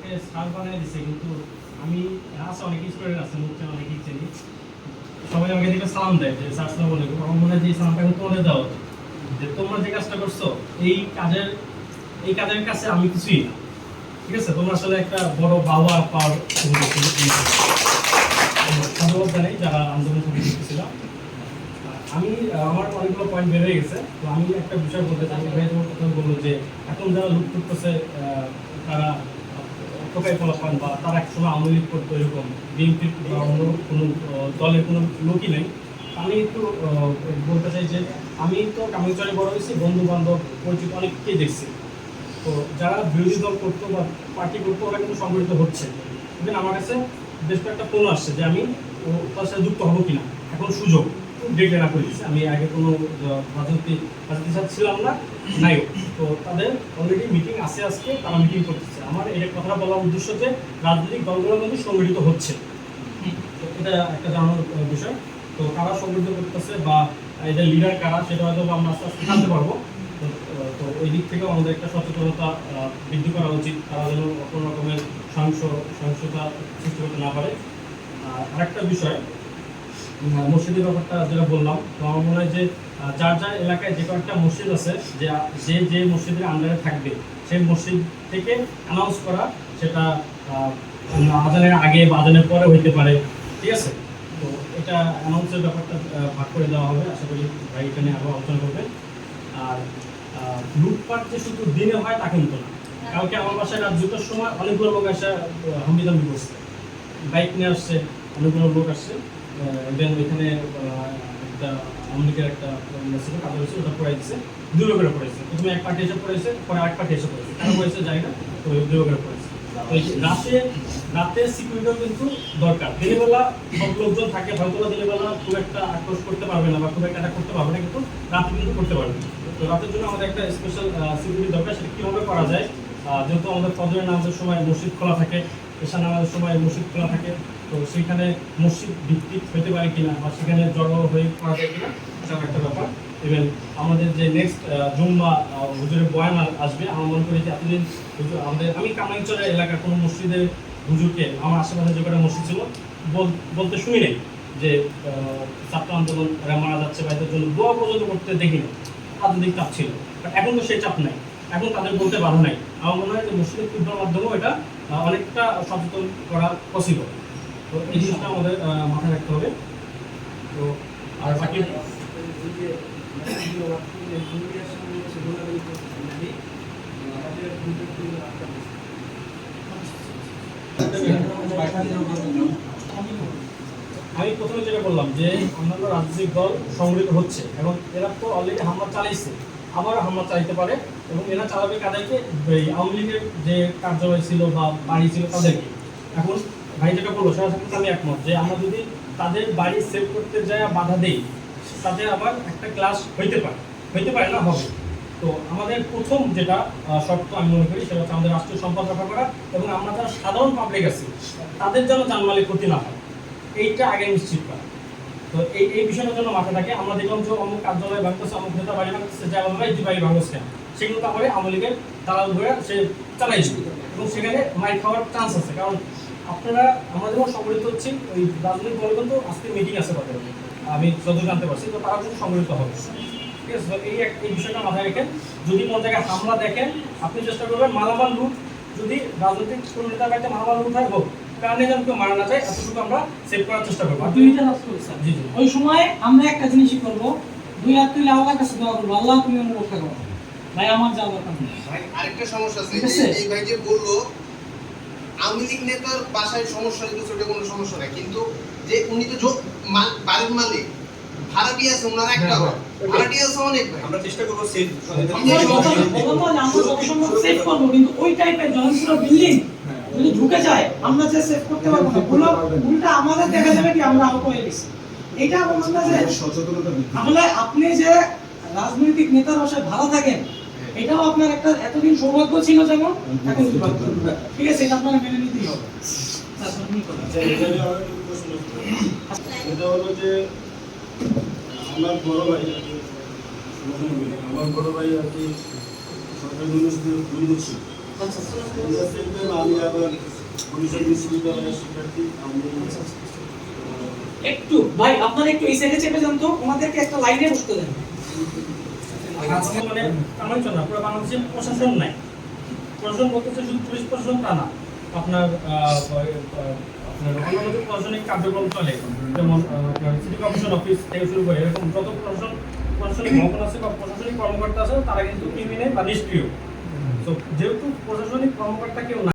আমাকে স্টার বানিয়ে দিছে, কিন্তু আমি আছে অনেক স্টুডেন্ট আছে, মুখ চেনা অনেকেই চিনি, সবাই আমাকে দেখে সালাম দেয় যে স্যার আসসালামু আলাইকুম। আমার মনে হয় যে এই সালামটা কিন্তু তোমাদের দেওয়া উচিত, যে তোমরা যে কাজটা করছো এই কাজের কাছে আমি কিছুই না। ঠিক আছে, তোমরা আসলে একটা বড় বাবা পাওয়ার ধন্যবাদ জানাই যারা আন্দোলন ছিলাম। আমি আমার অনেকগুলো পয়েন্ট বের হয়ে গেছে, তো আমি একটা বিষয় বলতে চাই। ভাই তোমার কথা বললো যে এখন যারা লুট করতেছে তারা টোকাই ফলাফল বা তারা এক সময় আওয়ামী লীগ করতো, এরকম বিএনপির বা অন্য কোনো দলের কোনো লোকই নেই। আমি একটু বলতে চাই যে আমি তো কামিলচরে বড় হয়েছি, বন্ধু বান্ধব পরিচিত অনেককেই দেখছি। তো যারা বিরোধী দল করতো বা পার্টি করতো ওরা কিন্তু সংগঠিত হচ্ছে। ইভেন আমার কাছে বেশ কয়েকটা ফোন আসছে যে আমি তার সাথে যুক্ত হবো কিনা, এখন সুযোগ ডিক্লেয়ার করে দিচ্ছে। আমি আগে কোনো রাজনীতির সাথে ছিলাম না, নাই। তো তাদের অলরেডি মিটিং আছে, আজকে তারা মিটিং করতেছে। আমার এটা কথাটা বলার উদ্দেশ্য যে রাজনৈতিক দলগুলো কিন্তু সংগঠিত হচ্ছে, এটা একটা জানানোর বিষয়। তো কারা সংগঠিত করতেছে বা এদের লিডার কারা সেটা হয়তো আমরা আস্তে আস্তে জানতে পারবো। তো এই দিক থেকেও আমাদের একটা সচেতনতা বৃদ্ধি করা উচিত, তারা যেন কোনো রকমের সহিংসতা সৃষ্টি করতে না পারে। আরেকটা বিষয়, মসজিদের ব্যাপারটা যেটা বললাম, তো আমার মনে হয় যে যার যার এলাকায় যে কয়েকটা মসজিদ আছে, যে মসজিদের আন্ডারে থাকবে সেই মসজিদ থেকে অ্যানাউন্স করা, সেটা আজানের আগে বা আজানের পরে হইতে পারে। ঠিক আছে, তো এটা অ্যানাউন্সের ব্যাপারটা ভাগ করে দেওয়া হবে। আশা করি ভাই এখানে আবার আলোচনা করবে। আর লুটপাট যে শুধু দিনে হয় তা কিন্তু না। কালকে আমার বাসায় রাত 2টার সময় অনেকগুলো লোক আসে হামবিদামি করছে, বাইক নিয়ে আসছে, অনেকগুলো লোক আসছে। দেন ওইখানে একটা আমেরিকার একটা ছিল, কাজ হয়েছে, ওটা পড়াই দিচ্ছে, 2 লোকেরা পড়েছে। প্রথমে এক পার্টি এসে পড়েছে, পরে আরেক পার্টি এসে পড়েছে, কেন পড়েছে জানি না, তো 2 লোকেরা পড়েছে। রাতে সিকিউরিটিও কিন্তু দরকার। দিনের বেলা সব লোকজন থাকে, হয়তো দিনের বেলা খুব একটা আক্রোশ করতে পারবে না বা খুব একটা করতে পারবে না, কিন্তু রাতে কিন্তু করতে পারবে। তো রাতের জন্য আমাদের একটা স্পেশাল সিকিউরিটি দরকার। সেটা কীভাবে করা যায়? যেহেতু আমাদের ফজরের নামাজের সময় মসজিদ খোলা থাকে, এশা নামাজের সময় মসজিদ খোলা থাকে, তো সেখানে মসজিদ ভিত্তিক হতে পারে কিনা বা সেখানে জড়ো হয়ে করা যায় কিনা, সেটা একটা ব্যাপার। ইভেন আমাদের যে নেক্সট জুম্মা হুজুরের বয়ান আসবে, আমার মনে করি যে এতদিন আমি কামাইচরের এলাকার কোনো মসজিদের হুজুরকে, আমার আশেপাশে যে কটা মসজিদ ছিল, বলতে শুনি নাই যে ছাত্র আন্দোলন এরা মারা যাচ্ছে বা এদের জন্য দোয়া পর্যন্ত করতে দেখিনি। রাজনৈতিক চাপ ছিল, এখন তো সেই চাপ নাই, এখন তাদের বলতে বাধা নাই। আমার মনে হয় যে মসজিদের ক্ষুদ্র মাধ্যমেও এটা অনেকটা সচেতন করা পসিবল। তো এই জিনিসটা আমাদের মাথায় রাখতে হবে। তো আর বাকি আমি প্রথমে যেটা বললাম যে অন্যান্য রাজনৈতিক দল সংগঠিত হচ্ছে এবং এরা তো অলরেডি হামলা চালাইছে, আবারও হামলা চালাইতে পারে, এবং এরা চালাবে কাদেরকে? আওয়ামী লীগের যে কার্যালয় ছিল বা বাড়ি ছিল তাদেরকে। এখন ভাই যেটা বললো সেটার সাথে আমি একমত যে আমরা যদি তাদের বাড়ি সেভ করতে যাই বাধা দেই, তাতে আবার একটা ক্লাস হইতে পারে না, হবে। তো আমাদের প্রথম যেটা শর্ত আমি মনে করি সেটা হচ্ছে আমাদের রাষ্ট্রীয় সম্পদ রক্ষা করা, এবং আমরা যারা সাধারণ পাবলিক আছি তাদের যেন জানমালের ক্ষতি না হয়, এইটা আগে নিশ্চিত করা। তো এই বিষয়টার জন্য মাথা থাকে। আমরা দেখলাম যে অমুক কার্যালয় ভাঙতেছে, অমুক নেতা বাড়ি ভাঙতেছে, যা বলবে এই বাড়ি ভাঙছে কেন, সেগুলো তারপরে আওয়ামী লীগের দালাল ধরে সে চালাইছে, এবং সেখানে মাইর খাওয়ার চান্স আছে। কারণ আমরা যখন সংগঠিত হচ্ছি, ওই রাজনৈতিক দল কিন্তু আজকে মিটিং আছে তাদের, আমি যত জানতে পারছি, তো তারা কিন্তু সংগঠিত হবে। ঠিক আছে, এই বিষয়টা মাথায় রেখেন। যদি কোনো জায়গায় হামলা দেখেন, আপনি চেষ্টা করবেন মালামাল লুট, যদি রাজনৈতিক কোনো নেতার বাড়িতে মালামাল লুট হয় হোক, কারণে যেন কেউ মারা না যায়, এতটুকু আমরা সেভ করার চেষ্টা করবো। ওই সময় আমরা একটা জিনিসই করবো, 2 হাত তুলে আল্লাহর কাছে দোয়া করবো, আল্লাহ তুমি আমাকে রক্ষা করো ভাই, আমার যা দরকার নেই। ভাই আরেকটা সমস্যা আছে, এই ভাই যে বললো আওয়ামী লীগ নেতার বাসায় সমস্যা হইতো, সেটা কোনো সমস্যা নাই, কিন্তু যে উনি তো বাড়ির মালিক, ভাড়াটিয়া আছে ওনার একটা ঘর, ভাড়াটিয়া আছে অনেক। ভাই আমরা চেষ্টা করবো সেভ, সেভ করবো, কিন্তু ওই টাইপের জনসুরা বিল্ডিং যদি ঢুকে যায় আমরা যে সেভ করতে পারবো না, বলো উল্টা আমাদের দেখা যাবে কি আমরা আউট হয়ে গেছি। এটা বলছেন না যে সচেতনতা, তাহলে আপনি যে রাজনৈতিক নেতার বাসায় ভালো থাকেন, এটাও আপনার একটা এতদিন সৌভাগ্য ছিল, যেমন এখন দুর্ভাগ্য। ঠিক আছে, এটা আপনারা মেনে নিতেই হবে। এটা হলো যে আমার বড় ভাই আর কি সরকারি ইউনিভার্সিটির ছিল, আচ্ছা আচ্ছা। সেম টাইম আমি আবার বরিশাল বিশ্ববিদ্যালয়ের শিক্ষার্থী। আমি একটু ভাই আপনারা একটু এই সাইডে চেপে যান তো, ওনাদেরকে একটা লাইনে বসতে দেন। আজকে মানে তেমন চলে না, পুরো বাংলাদেশে প্রশাসন নাই। প্রশাসন বলতেছে শুধু পুলিশ প্রশাসন তা না, আপনার আপনার অন্যান্য যে প্রশাসনিক কার্যক্রম চলে, যেমন আপনার সিটি কর্পোরেশন অফিস থেকে শুরু করে এরকম যত প্রশাসনিক ভবন আছে বা প্রশাসনিক কর্মকর্তা আছে তারা কিন্তু ক্রিমিনাল বা নিষ্ক্রিয়। তো যেহেতু প্রশাসনিক কর্মকর্তা কেউ না,